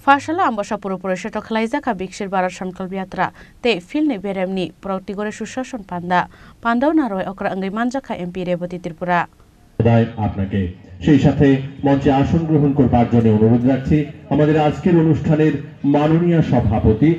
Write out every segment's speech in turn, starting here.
Fashala ambasha pura-pura khalaiza ka bikshir barat shankal biatra te filni beremni protigore sushashan pandau naroi okra angai manja ka MP Rebati Tripura আপনাকে সেই সাথে মঞ্চে আসন গ্রহণ করবার জন্য অনুরোধ রাখছি আমাদের আজকের অনুষ্ঠানের মাননীয় সভাপতি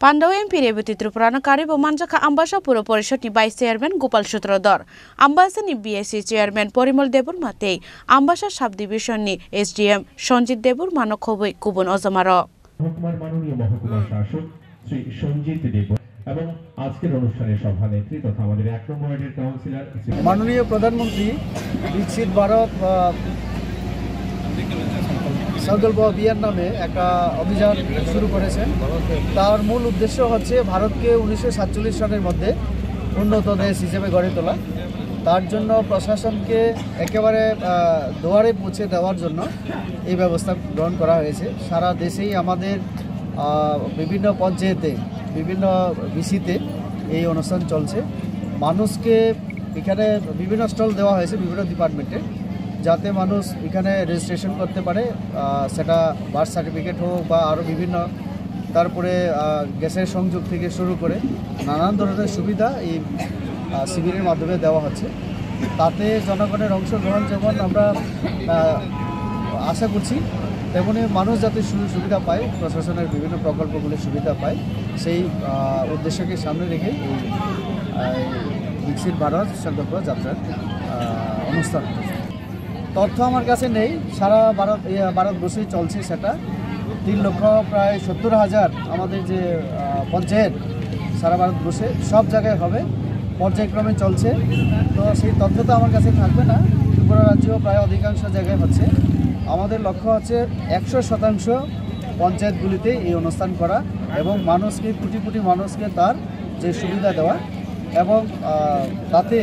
Pandau MP Rebati Tripura na karibo manja ka ambasha pura-pura ni vice chairman Gopal Sutrodar ambasha ni BSC chairman Porimol Debur matei ambasha sub division ni SDM Sonjit Debur manok hoboi kubun ozamaro মহকুমার মাননীয় মহকুমা শাসক শ্রী সঞ্জিত দেবর এবং আজকের অনুষ্ঠানের সভানেত্রী তথা আমাদের 1 নম্বর ওয়ার্ডের কাউন্সিলর মাননীয় প্রধানমন্ত্রী বিকশিত ভারত সংকল্প অভিযান নামে একটা অভিযান শুরু করেছেন। তার মূল উদ্দেশ্য হচ্ছে ভারতকে 1947 সনের মধ্যে উন্নত দেশ হিসেবে গড়ে তোলা। তার জন্য প্রশাসনকে একেবারে দুয়ারে পৌঁছে দেওয়ার জন্য এই ব্যবস্থা গ্রহণ করা হয়েছে। সারা দেশেই আমাদের বিভিন্ন পঞ্চায়েতে বিভিন্ন বিসিতে এই অনুষ্ঠান চলছে। মানুষকে এখানে বিভিন্ন স্টল দেওয়া হয়েছে বিভিন্ন ডিপার্টমেন্টে, যাতে মানুষ এখানে রেজিস্ট্রেশন করতে পারে, সেটা বার্থ সার্টিফিকেট হোক বা আরও বিভিন্ন, তারপরে গ্যাসের সংযোগ থেকে শুরু করে নানান ধরনের সুবিধা এই শিবিরের মাধ্যমে দেওয়া হচ্ছে। তাতে জনগণের অংশগ্রহণ যেমন আমরা আশা করছি, তেমনি মানুষ যাতে সুবিধা পায়, প্রশাসনের বিভিন্ন প্রকল্পগুলির সুবিধা পায়, সেই উদ্দেশ্যকে সামনে রেখে এই বিকশিত ভারত সংকল্প যাত্রার অনুষ্ঠান। তথ্য আমার কাছে নেই, সারা ভারতবর্ষেই চলছে সেটা। 3,70,000 আমাদের যে পঞ্চায়েত সারা ভারতবর্ষে সব জায়গায় হবে, পর্যায়ক্রমে চলছে। তো সেই তথ্য তো আমার কাছে থাকবে না, ত্রিপুরা রাজ্য প্রায় অধিকাংশ জায়গায় হচ্ছে। আমাদের লক্ষ্য হচ্ছে 100% পঞ্চায়েতগুলিতে এই অনুষ্ঠান করা এবং মানুষকে কোটি কোটি মানুষকে তার যে সুবিধা দেওয়া এবং তাতে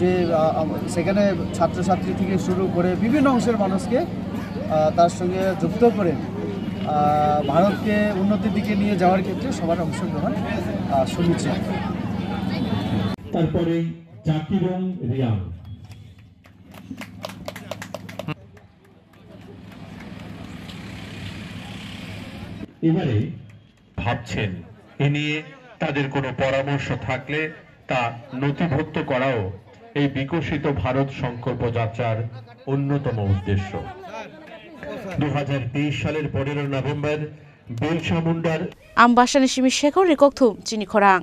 যে সেখানে ছাত্রছাত্রী থেকে শুরু করে বিভিন্ন অংশের মানুষকে তার সঙ্গে যুক্ত করে ভারতকে উন্নতির দিকে নিয়ে যাওয়ার ক্ষেত্রে সবার অংশগ্রহণ সুনিশ্চিত। তারপরে জাকিরং রিয়াং এবারে ভাবছেন এ নিয়ে তাদের কোনো পরামর্শ থাকলে তা নথিভুক্ত করাও এই বিকশিত ভারত সংকল্প যাত্রার অন্যতম উদ্দেশ্য। 2023 সালের 15 নভেম্বর বিরসা মুন্ডার ambasha ni shimi shekor rikok thum chini khorang